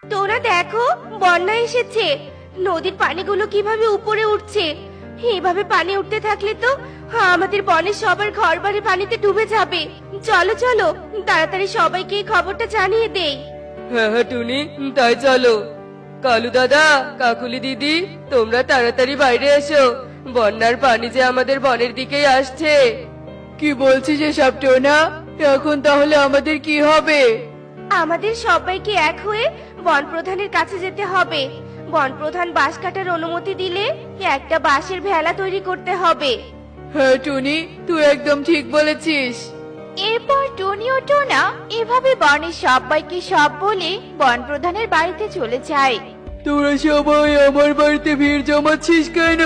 তোরা দেখো, বন্যা এসেছে। নদীর পানিগুলো কিভাবে উপরে উঠছে। এইভাবে পানি উঠতে থাকলে তো আমাদের বনের সবার ঘরবাড়ি পানিতে ডুবে যাবে। চলো চলো, তাড়াতাড়ি সবাইকে এই খবরটা জানিয়ে দেই। হ্যাঁ হ্যাঁ টুনি, তাই চলো। কালু দাদা, কাকুলি দিদি, তোমরা তাড়াতাড়ি বাইরে এসো। বন্যার পানি যে আমাদের বনের দিকেই আসছে। কি বলছিস এসব টোনা? এখন তাহলে আমাদের কি হবে? আমাদের সবাইকে এক হয়ে বন প্রধানের কাছে যেতে হবে। বন প্রধান বাঁশ কাটার অনুমতি দিলে একটা বাঁশের ভেলা তৈরি করতে হবে। হ্যাঁ টুনি, তুই একদম ঠিক বলেছিস। এরপর টুনি ও টোনা এভাবে বনের সবাইকে সব বলে বন প্রধানের বাড়িতে চলে যায়। তোরা সবাই আমার বাড়িতে ভিড় জমাচ্ছিস কেন?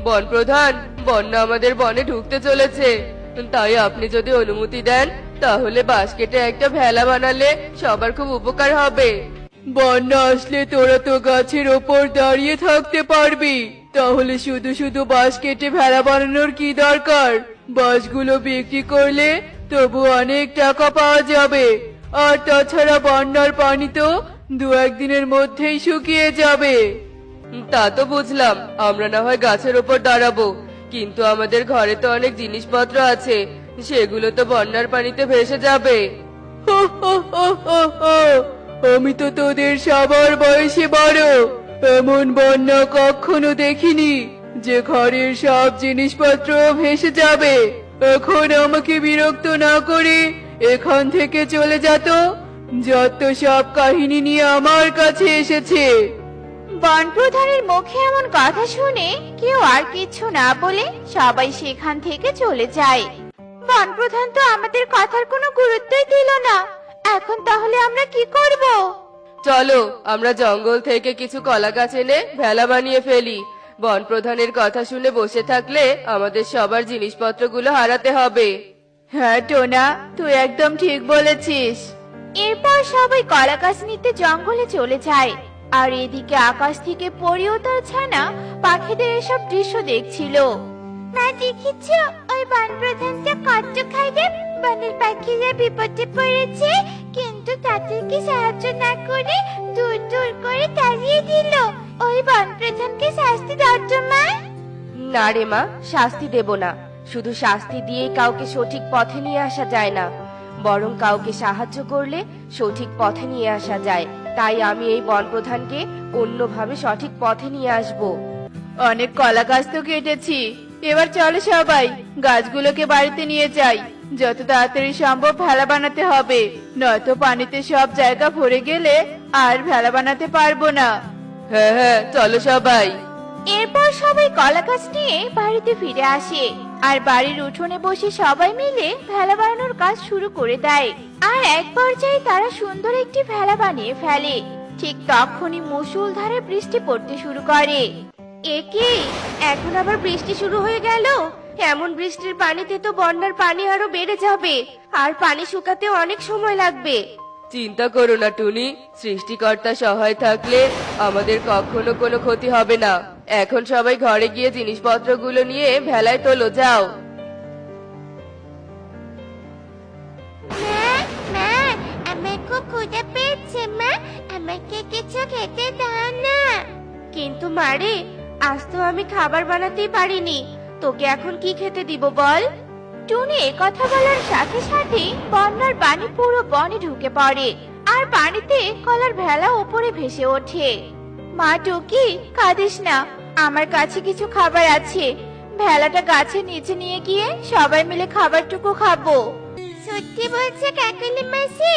বন প্রধান, বন্যা আমাদের বনে ঢুকতে চলেছে। তাই আপনি যদি অনুমতি দেন তাহলে বাঁশ কেটে একটা ভেলা বানালে সবার খুব উপকার হবে। বন্যা আসলে তোরা তো গাছের ওপর দাঁড়িয়ে থাকতে পারবি, তাহলে শুধু শুধু বাঁশ কেটে ভেলা বানানোর কি দরকার? বাঁশগুলো বিক্রি করলে তবু অনেক টাকা পাওয়া যাবে। আর তাছাড়া বন্যার পানি তো 2-1 দিনের মধ্যেই শুকিয়ে যাবে। তা তো বুঝলাম, আমরা না হয় গাছের ওপর দাঁড়াবো, কিন্তু আমাদের ঘরে তো অনেক জিনিসপত্র আছে, সেগুলো তো বন্যার পানিতে ভেসে যাবে। আমি তো তোদের সবার বয়সে বড়, এমন বন্যা কখনো দেখিনি যে ঘরের সব জিনিসপত্র ভেসে যাবে। এখন আমাকে বিরক্ত না করে এখান থেকে চলে যেত। যত সব কাহিনী নিয়ে আমার কাছে এসেছে। বন প্রধানের মুখে এমন কথা শুনে কেউ আর কিছু না বলে সবাই সেখান থেকে চলে যায়। বন প্রধান তো আমাদের কথার কোনো গুরুত্বই দিল না। এখন তাহলে আমরা কি করব? চলো আমরা জঙ্গল থেকে কিছু কলা গাছ এনে ভেলা বানিয়ে ফেলি। বন প্রধানের কথা শুনে বসে থাকলে আমাদের সবার জিনিসপত্রগুলো হারাতে হবে। হ্যাঁ টোনা, তুই একদম ঠিক বলেছিস। এরপর সবাই কলা গাছ নিতে জঙ্গলে চলে যায়। আর এদিকে আকাশ থেকে পরি ও তার ছানা পাখিদের এসব দৃশ্য দেখছিল। মা, দেখিছ ওই বন প্রধানটা কত খাইয়ে বনের পাখিরা বিপদে পড়েছে, কিন্তু তাদেরকে সাহায্য না করে দূর দূর করে তাড়িয়ে দিল। ওই বন প্রধানকে শাস্তি দাও তো মা। না রে মা, শাস্তি দেব না। শুধু শাস্তি দিয়ে কাউকে সঠিক পথে নিয়ে আসা যায় না, বরং কাউকে সাহায্য করলে সঠিক পথে নিয়ে আসা যায়। তাই আমি এই বন প্রধানকে অন্যভাবে সঠিক পথে নিয়ে আসব। অনেক কলা গাছ তো কেটেছি, এবার চলো সবাই গাছগুলোকে বাড়িতে নিয়ে যাই। যত তাড়াতাড়ি সম্ভব ভেলা বানাতে হবে, নয়তো পানিতে সব জায়গা ভরে গেলে আর ভেলা বানাতে পারবো না। হ্যাঁ হ্যাঁ, চলো সবাই। এরপর সবাই কলা গাছ নিয়ে বাড়িতে ফিরে আসে আর বাড়ির উঠোনে বসে সবাই মিলে ভেলা বানানোর কাজ শুরু করে দেয়। আর এক পর্যায়ে তারা সুন্দর একটি ভেলা বানিয়ে ফেলে। ঠিক তখনই মুষলধারে বৃষ্টি পড়তে শুরু করে। এ কি, এখন আবার বৃষ্টি শুরু হয়ে গেল? এমন বৃষ্টির পানিতে তো বন্যার পানি আরো বেড়ে যাবে, আর পানি শুকাতে অনেক সময় লাগবে। চিন্তা করো না টুনি, সৃষ্টিকর্তা সহায় থাকলে আমাদের কখনো কোনো ক্ষতি হবে না। এখন সবাই ঘরে গিয়ে জিনিসপত্রগুলো নিয়ে ভেলায় তোলো, যাও। মা, মা, আমার খুব ক্ষুধা পেয়েছে। মা, আমাকে কিছু খেতে দাও না। কিন্তু মারে, আজ তো আমি খাবার বানাতেই পারিনি, তোকে এখন কি খেতে দিব বল? টুনি কথা বলার সাথে সাথে বন্যার পানি পুরো বনে ঢুকে পড়ে আর পানিতে কলার ভেলা উপরে ভেসে ওঠে। মা টুকি, কাঁদিস না, আমার কাছে কিছু খাবার আছে। ভেলাটা গাছের নিচে নিয়ে গিয়ে সবাই মিলে খাবারটুকু খাবো। সত্যি বলছে কাকলি মাসি?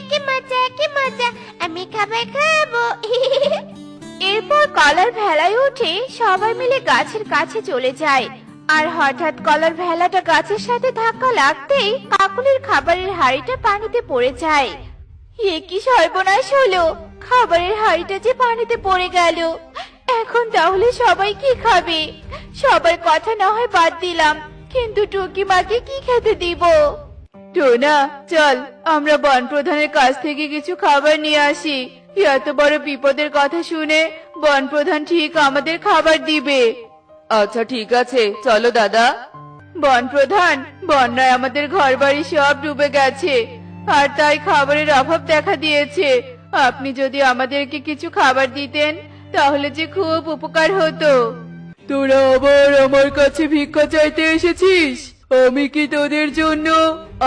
কি মজা, কি মজা, আমি খাবার খাবো। এরপর কলার ভেলায় উঠে সবাই মিলে গাছের কাছে চলে যায়। আর হঠাৎ কলার ভেলাটা গাছের সাথে ধাক্কা লাগতেই কাকুলির খাবারের হাঁড়িটা পানিতে পড়ে যায়। এ কি সর্বনাশ হলো! খাবারের হাঁড়িটা যে পানিতে পড়ে গেল। এখন তাহলে সবাই কি খাবে? সবার কথা না হয় বাদ দিলাম, কিন্তু টুকি মাকে কি খেতে দিব? টোনা, চল আমরা বন প্রধানের কাছ থেকে কিছু খাবার নিয়ে আসি। এত বড় বিপদের কথা শুনে বন প্রধান ঠিক আমাদের খাবার দিবে। আচ্ছা ঠিক আছে, চলো দাদা। বন প্রধান, বন্যায় আমাদের ঘরবাড়ি সব ডুবে গেছে, আর তাই খাবারের অভাব দেখা দিয়েছে। আপনি যদি আমাদেরকে কিছু খাবার দিতেন তাহলে যে খুব উপকার হতো। তোরা আবার আমার কাছে ভিক্ষা চাইতে এসেছিস? আমি কি তোদের জন্য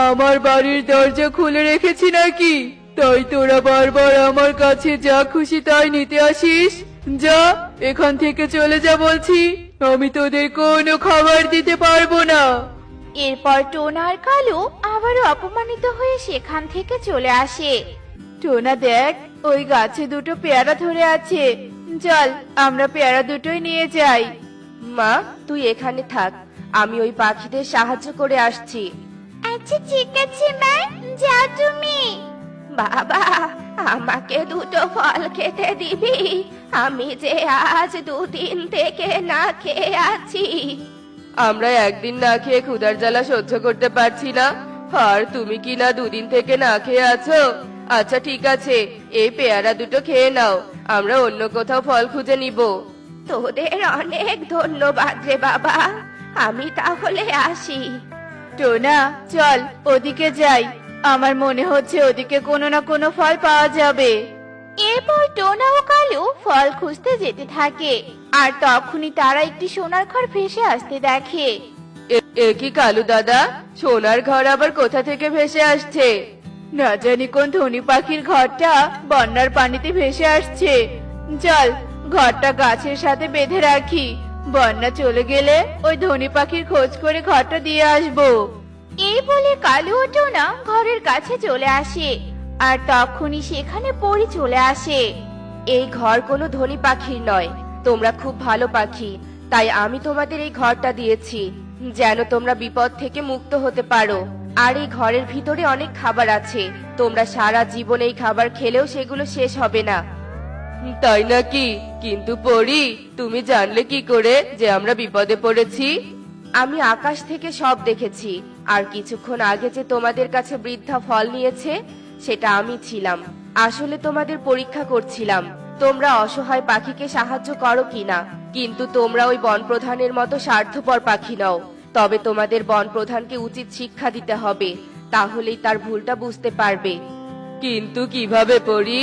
আমার বাড়ির দরজা খুলে রেখেছি নাকি? তাই তোরা বারবার আমার কাছে যা খুশি তাই নিতে আসিস? যা, এখান থেকে চলে যা বলছি। আমি তোদের কোনো খাবার দিতে পারবো না। এরপর টোনা আর কালু আবারও অপমানিত হয়ে সেখান থেকে চলে আসে। টোনা দেখ, ওই গাছে দুটো পেয়ারা ধরে আছে, চল আমরা পেয়ারা দুটোই নিয়ে যাই। মা, তুই এখানে থাক, আমি ওই পাখিদের সাহায্য করে আসছি। আচ্ছা ঠিক আছে মা, যাও তুমি। বাবা, আমাকে দুটো ফল খেতে দিবি? আমি যে আজ 2 দিন থেকে না খেয়ে আছি। আমরা একদিন না খেয়ে ক্ষুধার জ্বালা সহ্য করতে পারছি না, আর তুমি কি না 2 দিন থেকে না খেয়ে আছো? আচ্ছা ঠিক আছে, এই পেয়ারা দুটো খেয়ে নাও, আমরা অন্য কোথাও ফল খুঁজে নিব। তোদের অনেক ধন্যবাদ রে বাবা, আমি তাহলে আসি। টোনা চল ওদিকে যাই, আমার মনে হচ্ছে ওদিকে কোনো না কোনো ফল পাওয়া যাবে। এরপর টোনা ও কালু ফল খুঁজতে যেতে থাকে, আর তখনই তারা একটি সোনার ঘর ভেসে আসতে দেখে। এ কি কালু দাদা, সোনার ঘর আবার কোথা থেকে ভেসে আসছে? না জানি কোন ধনী পাখির ঘরটা বন্যার পানিতে ভেসে আসছে। চল ঘরটা গাছের সাথে বেঁধে রাখি, বন্যা চলে গেলে ওই ধনী পাখির খোঁজ করে ঘরটা দিয়ে আসবো। এই বলে কালু ও টোনা ঘরের কাছে চলে আসে, আর তখনই সেখানে পরি চলে আসে। এই ঘর কোনো ধনী পাখির নয়, তোমরা খুব ভালো পাখি, তাই আমি তোমাদের এই ঘরটা দিয়েছি যেন তোমরা বিপদ থেকে মুক্ত হতে পারো। আর এই ঘরের ভিতরে অনেক খাবার আছে, তোমরা সারা জীবন এই খাবার খেলেও সেগুলো শেষ হবে না। তাই নাকি? কিন্তু পরি, তুমি জানলে কি করে যে আমরা বিপদে পড়েছি? আমি আকাশ থেকে সব দেখেছি, আর কিছুক্ষণ আগে যে তোমাদের কাছে বৃদ্ধা ফল নিয়েছে সেটা আমি ছিলাম। আসলে তোমাদের পরীক্ষা করছিলাম তোমরা অসহায় পাখিকে সাহায্য করো কিনা, কিন্তু তোমরা ওই বনপ্রধানের মতো স্বার্থপর পাখি নও। তবে তোমাদের বনপ্রধানকে উচিত শিক্ষা দিতে হবে, তাহলেই তার ভুলটা বুঝতে পারবে। কিন্তু কিভাবে পরি?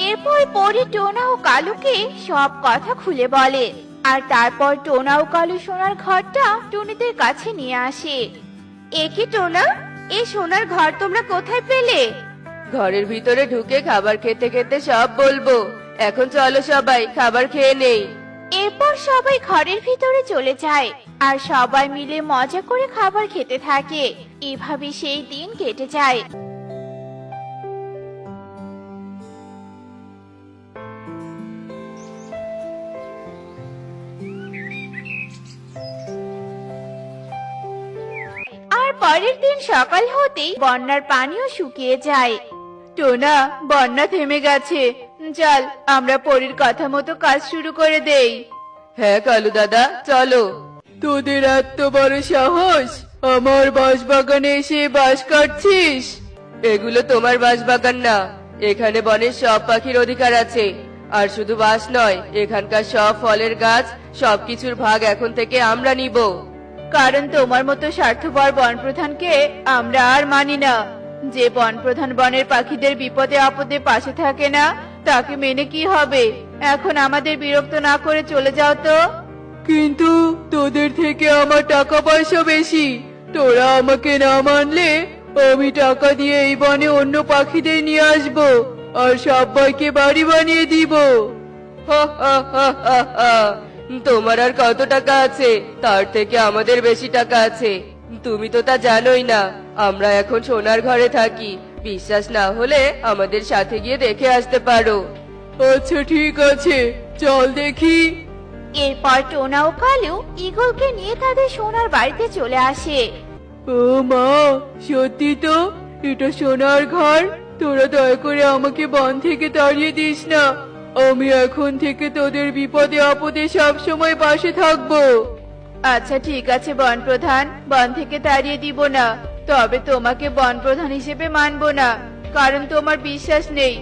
এরপর পরি টোনা ও কালুকে সব কথা খুলে বলে, আর তারপর টোনা ও কালু সোনার ঘরটা টুনিদের কাছে নিয়ে আসে। এ কি টোনা, এই সোনার ঘর তোমরা কোথায় পেলে? ঘরের ভিতরে ঢুকে খাবার খেতে খেতে সব বলবো। এখন চলো সবাই খাবার খেয়ে নেই। এরপর সবাই ঘরের ভিতরে চলে যায়, আর সবাই মিলে মজা করে খাবার খেতে থাকে। এভাবে সেই দিন কেটে যায়। আর পরের দিন সকাল হতেই বন্যার পানিও শুকিয়ে যায়। টোনা, বন্যা থেমে গেছে, চল আমরা পরীর কথা মতো কাজ শুরু করে দেই। হ্যাঁ কালু দাদা, চলো। তোদের এত বড় সাহস, আমার বাঁশবাগানে এসে বাঁশ কাটছিস? এগুলো তোমার বাঁশবাগান না, এখানে বনের সব পাখির অধিকার আছে। আর শুধু বাঁশ নয়, এখানকার সব ফলের গাছ, সবকিছুর ভাগ এখন থেকে আমরা নিব। কারণ তোমার মতো স্বার্থপর বনপ্রধানকে আমরা আর মানি না। যে বনপ্রধান বনের পাখিদের বিপদে আপদে পাশে থাকে না, তাকে মেনে কি হবে? এখন আমাদের বিরক্ত না করে চলে যাও তো। কিন্তু তোদের থেকে আমার টাকা পয়সা বেশি, তোরা আমাকে না মানলে আমি টাকা দিয়ে এই বনে অন্য পাখিদের নিয়ে আসবো, আর সবাইকে বাড়ি বানিয়ে দিব। হা হা হা হা হা। তোমার আর কত টাকা আছে? তার থেকে আমাদের বেশি টাকা আছে। তুমি তো তা জানোই না, আমরা এখন সোনার ঘরে থাকি। বিশ্বাস না হলে আমাদের সাথে গিয়ে দেখে আসতে পারো। আচ্ছা ঠিক আছে, চল দেখি। এরপর টোনা ও কালু ঈগলকে নিয়ে তাদের সোনার বাড়িতে চলে আসে। ও মা, সত্যি তো এটা সোনার ঘর। তোরা দয়া করে আমাকে বন থেকে তাড়িয়ে দিস না, আমি এখন থেকে তোদের বিপদে আপদে সব সময় পাশে থাকবো। আচ্ছা ঠিক আছে বনপ্রধান, বন থেকে তাড়িয়ে দিব না, তবে তোমাকে বনপ্রধান হিসেবে মানবো না, কারণ তোমার বিশ্বাস নেই।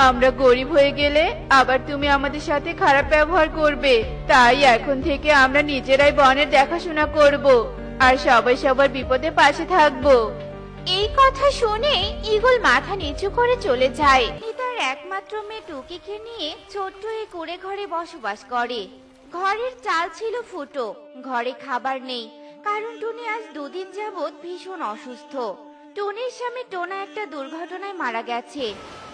আমরা গরিব হয়ে গেলে আবার তুমি আমাদের সাথে খারাপ ব্যবহার করবে, তাই এখন থেকে আমরা নিজেরাই বনের দেখাশোনা করব, আর সবাই সবার বিপদে পাশে থাকবো। এই কথা শুনে ঈগল মাথা নিচু করে চলে যায়। তার একমাত্র মেয়ে টুকিকে নিয়ে ছোট্ট এই কুঁড়ে ঘরে বসবাস করে। ঘরের চাল ছিল ফুটো, ঘরে খাবার নেই, কারণ টুনি আজ 2 দিন যাবৎ ভীষণ অসুস্থ। টুনির স্বামী টোনা একটা দুর্ঘটনায় মারা গেছে।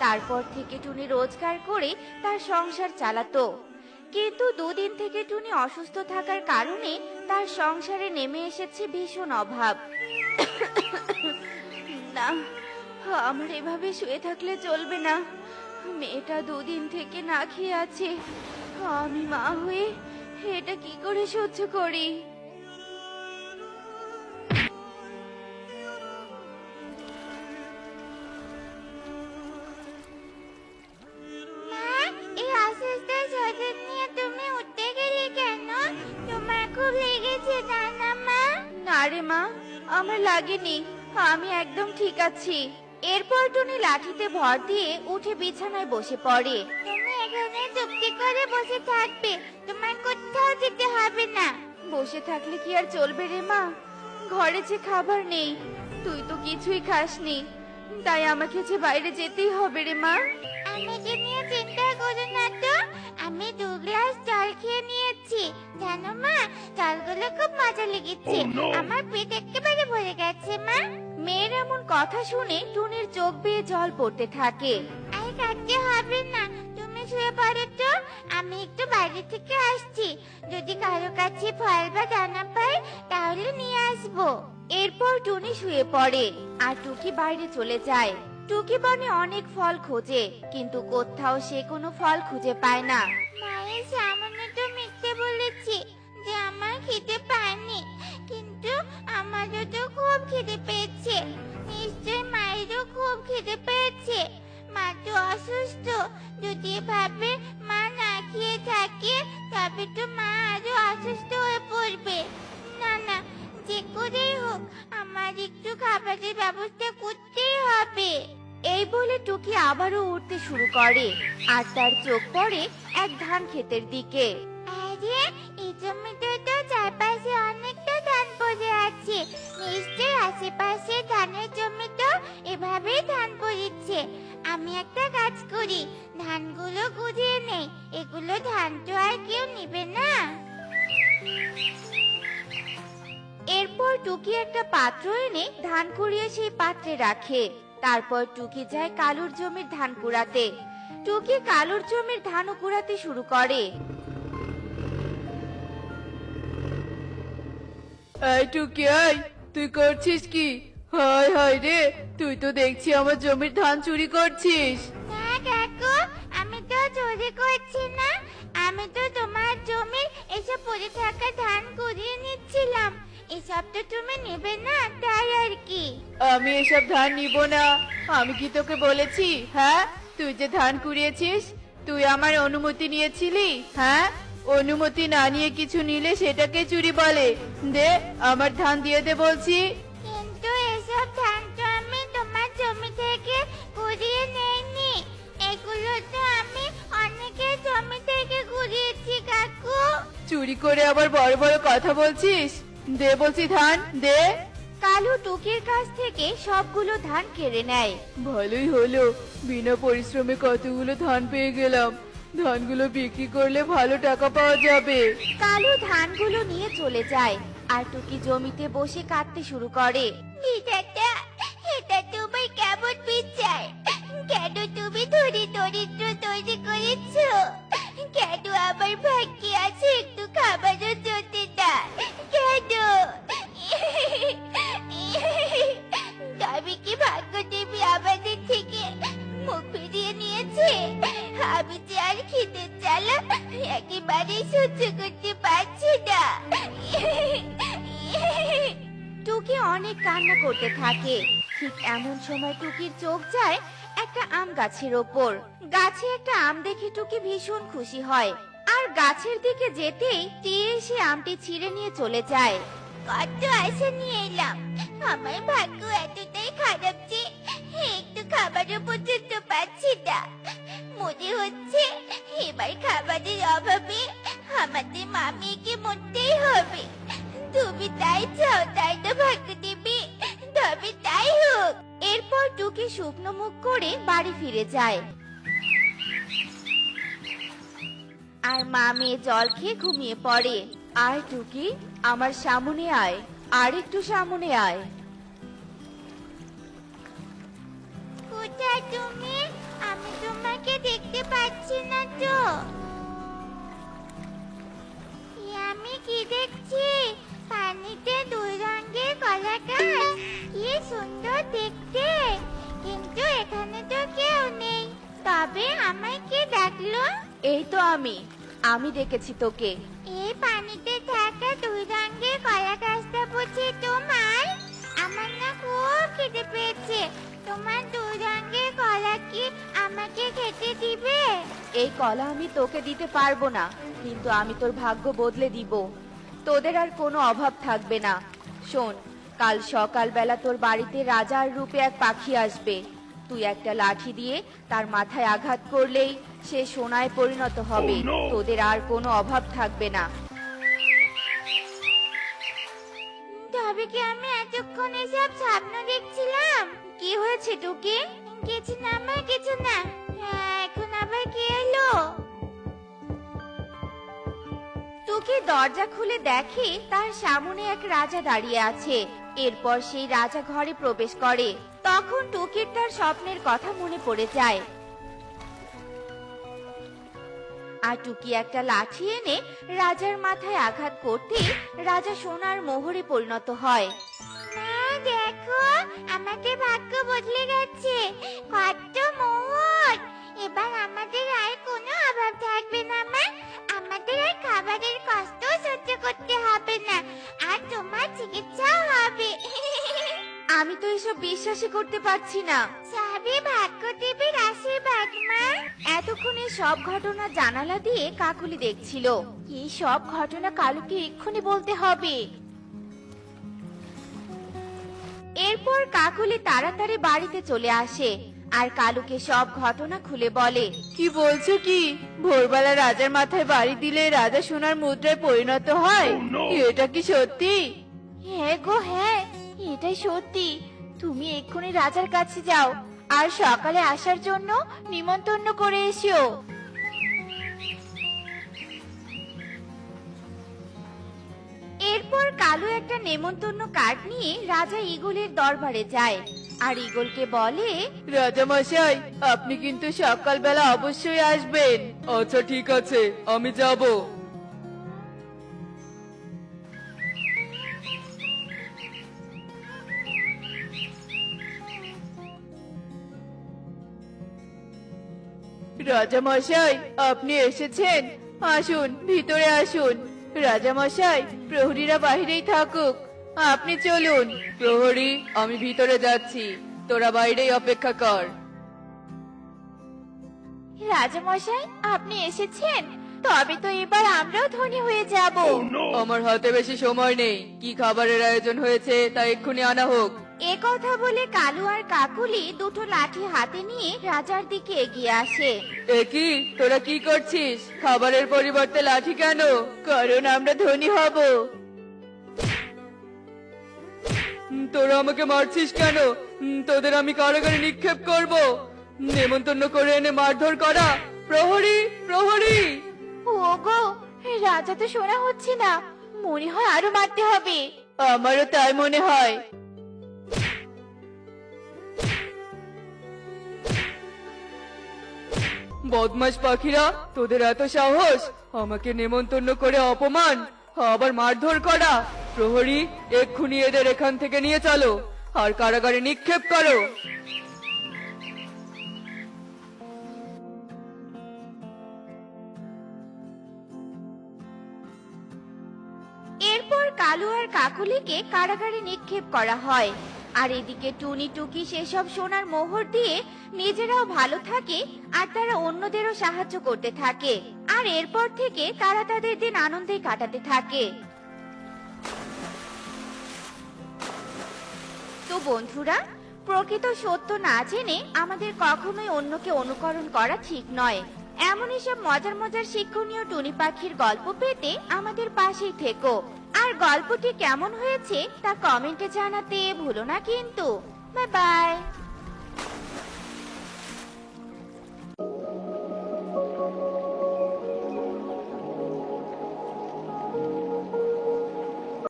তারপর থেকে টুনি রোজগার করে তার সংসার চালাতো, কিন্তু 2 দিন থেকে টুনি অসুস্থ থাকার কারণে তার সংসারে নেমে এসেছে ভীষণ অভাব। না, আমার এভাবে শুয়ে থাকলে চলবে না। মেয়েটা 2 দিন থেকে না খেয়ে আছে। আমি মা হয়ে এটা কি করে সহ্য করি? এই অসুস্থ শরীর নিয়ে তুমি উঠতে গেলে কেন? তোমার খুব লেগেছে তাই না মা? না রে মা, আমার লাগেনি, আমি একদম ঠিক আছি। এরপর টুনি লাঠিতে ভর দিয়ে উঠে বিছানায় বসে পড়ে। তুমি এখানে চুপটি করে বসে থাকবে, তোমার কোথাও যেতে হবে না। বসে থাকলে কি আর চলবে রে মা? ঘরে যে খাবার নেই, তুই তো কিছুই খাসনি, তাই আমাকে যে বাইরে যেতেই হবে রে মা। আমাকে নিয়ে চিন্তা করো না তো, আমি 2 গ্লাস জল খেয়ে নিয়েছি। জানো মা, জলগুলো খুব মজা লেগেছে। আমার পেট একেবারে ভরে গেছে মা। মেয়ের এমন কথা শুনে টুনির চোখ বেয়ে জল পড়তে থাকে। আর কাটতে হবে না, তুমি শুয়ে পড়ো তো, আমি একটু বাইরে থেকে আসছি। যদি কারো কাছে ফল বা দানা পাই তাহলে নিয়ে আসবো। এরপর টুনি শুয়ে পড়ে আর টুকি বাইরে চলে যায়। টুকি বনে অনেক ফল খোঁজে, কিন্তু কোথাও সে কোনো ফল খুঁজে পায় না। মায়ের সামনে তো মিথ্যে বলেছি যে আমার খেতে পায়নি, কিন্তু আমারও তো খুব খেতে পেয়েছে। নিশ্চয় মায়েরও খুব খেতে পেয়েছে। মা তো অসুস্থ, যদি ভাবে মা না খেয়ে থাকে তবে তো মা আরো অসুস্থ হয়ে পড়বে। না না, যে করেই হোক আমার একটু খাবারের ব্যবস্থা করতেই হবে। এই বলে টুকি আবারও উঠতে শুরু করে আর তার চোখ পড়ে এক ধান ক্ষেতের দিকে। আরে, এই জমিতে তো চারপাশে অনেকটা ধান পড়ে আছে। নিশ্চয়ই আশেপাশে ধানের জমিতে এভাবেই ধান পড়েছে। আমি একটা কাজ করি, ধানগুলো গুছিয়ে নেই, এগুলো ধান তো আর কেউ নিবে না। এরপর টুকি একটা পাত্র এনে ধান কুড়িয়ে সেই পাত্রে রাখে। তারপর টুকি যায় কালুর জমির ধান কুড়াতে। টুকি কালুর জমির ধানও কুড়াতে শুরু করে। এই টুকি, আয়, তুই করছিস কি? হায় হায় রে, তুই তো দেখছি আমার জমির ধান চুরি করছিস। না কাকু, আমি তো চুরি করছি না, আমি তো তোমার জমির এসব পড়ে থাকা ধান কুড়িয়ে নিচ্ছিলাম। এসব তো তুমি নেবে না, তাই আর কি। আমি এসব ধান নিব না। আমি কি তোকে বলেছি? হ্যাঁ, তুই যে ধান কুড়িয়েছিস, তুই আমার অনুমতি নিয়েছিলি? হ্যাঁ, অনুমতি না নিয়ে কিছু নিলে সেটাকে চুরি বলে। দে, আমার ধান দিয়ে দে বলছি। কিন্তু এসব ধান তো আমি তোমার জমি থেকে কুড়িয়ে নেইনি, এগুলো তো আমি অনেকের জমি থেকে কুড়িয়েছি কাকু। চুরি করে আবার বড় বড় কথা বলছিস? দে বলছি ধান, দে। কালু টুকির কাছ থেকে সবগুলো ধান কেড়ে নেয়। ভালোই হলো, বিনা পরিশ্রমে কতগুলো ধান পেয়ে গেলাম। ধানগুলো বিক্রি করলে ভালো টাকা পাওয়া যাবে। কালু ধানগুলো নিয়ে চলে যায় আর টুকি জমিতে বসে কাটতে শুরু করে। বিধাতা, এটা তোমার কেমন বিচার? কেন তুমি ধরে দরিদ্র তৈরি করেছো? কেন আমার ভাগ্যে আছে একটু খাবারও জোটে না? কেন? তবে কি ভাগ্য দেবী আমাদের থেকে মুখ ফিরিয়ে নিয়েছে? আমি যে আর খেতে জ্বালা একেবারে সহ্য করতে পারছি না। টুকি অনেক কান্না করতে থাকে। ঠিক এমন সময় টুকির চোখ যায় একটা আম গাছের ওপর। গাছে একটা আম দেখে টুকি ভীষণ খুশি হয় আর গাছের দিকে যেতেই তীর এসে আমটি ছিঁড়ে নিয়ে চলে যায়। কত আশা নিয়ে এলাম, আমার ভাগ্য এতটাই খারাপ যে একটু খাবারও পর্যন্ত পাচ্ছি না। মনে হচ্ছে এবার খাবারের অভাবে আমাদের মামিকে মরতেই হবে। তুমি তাই চাও, তাই তো ভাগ্য দেবী? তবে তাই হোক। এরপর টুকি শুকনো মুখ করে বাড়ি ফিরে যায়। আর মা মেয়ে জল খেয়ে ঘুমিয়ে পড়ে। আয় টুকি, আমার সামনে আয়, আর একটু সামনে আয়। কোথায় তুমি? আমি তোমাকে দেখতে পাচ্ছি না তো। আমি কি দেখছি? পানিতে দুই রঙের কলা গাছ, কি সুন্দর দেখতে। কিন্তু এখানে তো কেউ নেই। তবে আমায় কে ডাকলো? এই তো আমি ডেকেছি তোকে। এই পানিতে থাকা দুই রঙের কলা গাছটা বুঝি তোমার? আমার না খুব খেতে পেয়েছে। তোমার দুই রঙের কলা কি আমাকে খেতে দিবে? এই কলা আমি তোকে দিতে পারবো না, কিন্তু আমি তোর ভাগ্য বদলে দিব। তোদের আর কোনো অভাব থাকবে না। শোন, কাল সকালবেলা তোর বাড়িতে রাজার রূপে এক পাখি আসবে। তুই একটা লাঠি দিয়ে তার মাথায় আঘাত করলেই সে সোনায় পরিণত হবে। তোদের আর কোনো অভাব থাকবে না। তবে কি আমি এতক্ষণ এসব স্বপ্ন দেখছিলাম? কি হয়েছে টুকি? কিছু না মা, কিছু না। এখন আবার কি এলো? টুকি দরজা খুলে দেখে তার সামনে এক রাজা দাঁড়িয়ে আছে। এরপর সেই রাজা ঘরে প্রবেশ করে। তখন টুকির তার স্বপ্নের কথা মনে পড়ে যায়। আর টুকি একটা লাঠি এনে রাজার মাথায় আঘাত করতে রাজা সোনার মোহরে পরিণত হয়। মা দেখো, আমাদের ভাগ্য বদলে গেছে। কত মোহর! এবার আমাদের আর কোনো অভাব থাকবে না মা। আমাদের আর খাবারের কষ্ট সহ্য করতে হবে না। আর তোমার চিকিৎসাও হবে। আমি তো এসব বিশ্বাসই করতে পারছি না। সবই ভাগ্যদেবীর আশীর্বাদ মা। এতক্ষণে সব ঘটনা জানালা দিয়ে কাকুলি দেখছিল। এই সব ঘটনা কালুকে এক্ষুনি বলতে হবে। এরপর কাকুলি তাড়াতাড়ি বাড়িতে চলে আসে আর কালুকে সব ঘটনা খুলে বলে। কি বলছো কি? ভোরবেলা রাজার মাথায় বাড়ি দিলে রাজা সোনার মুদ্রায় পরিণত হয়? এটা কি সত্যি? হ্যাঁ গো হ্যাঁ, এটাই সত্যি। তুমি এক্ষুনি রাজার কাছে যাও আর সকালে আসার জন্য নিমন্ত্রণ করে এসো। এরপর কালু একটা নেমন্তন্ন কার্ড নিয়ে রাজা ঈগলের দরবারে যায় আর ঈগলকে বলে, রাজা মশাই, আপনি কিন্তু সকালবেলা অবশ্যই আসবেন। আচ্ছা ঠিক আছে, আমি যাব। রাজা মশাই, আপনি এসেছেন? আসুন, ভিতরে আসুন। রাজা মশাই, প্রহরীরা বাহিরেই থাকুক, আপনি চলুন। প্রহরী, আমি ভিতরে যাচ্ছি, তোরা বাইরেই অপেক্ষা কর। রাজা মশাই, আপনি এসেছেন? তবে তো এবার আমরাও ধনী হয়ে যাব। আমার হাতে বেশি সময় নেই। কি খাবারের আয়োজন হয়েছে তা এক্ষুনি আনা হোক। এ কথা বলে কালু আর কাকুলি দুটো লাঠি হাতে নিয়ে রাজার দিকে এগিয়ে আসে। এ কি, তোরা কি করছিস? খাবারের পরিবর্তে লাঠি কেন? কারণ আমরা ধনী হব। তোরা আমাকে মারছিস কেন? তোদের আমি কারাগারে নিক্ষেপ করব। নেমন্তন্ন করে এনে মারধর করা? প্রহরী, প্রহরী! ওগো, রাজা তো শোনা হচ্ছে না। মনে হয় আরো মারতে হবে। আমারও তাই মনে হয়। বদমাশ পাখিরা, তোদের এত সাহস! আমাকে নেমন্তন্ন করে অপমান, আবার মারধর করা! প্রহরী, এক্ষুনি এদের এখান থেকে নিয়ে চলো আর কারাগারে নিক্ষেপ করো। এরপর কালু আর কাকুলিকে কারাগারে নিক্ষেপ করা হয়। আর এদিকে টুনি টুকি সেসব সোনার মোহর দিয়ে নিজেরাও ভালো থাকে আর তারা অন্যদেরও সাহায্য করতে থাকে। আর এরপর থেকে তারা তাদের দিন আনন্দে কাটাতে থাকে। তো বন্ধুরা, প্রকৃত সত্য না জেনে আমাদের কখনোই অন্যকে অনুকরণ করা ঠিক নয়। এমনই সব মজার মজার শিক্ষণীয় টুনি পাখির গল্প পেতে আমাদের পাশেই থেকো। আর গল্পটি কেমন হয়েছে তা কমেন্টে জানাতে ভুলো না কিন্তু। Bye bye.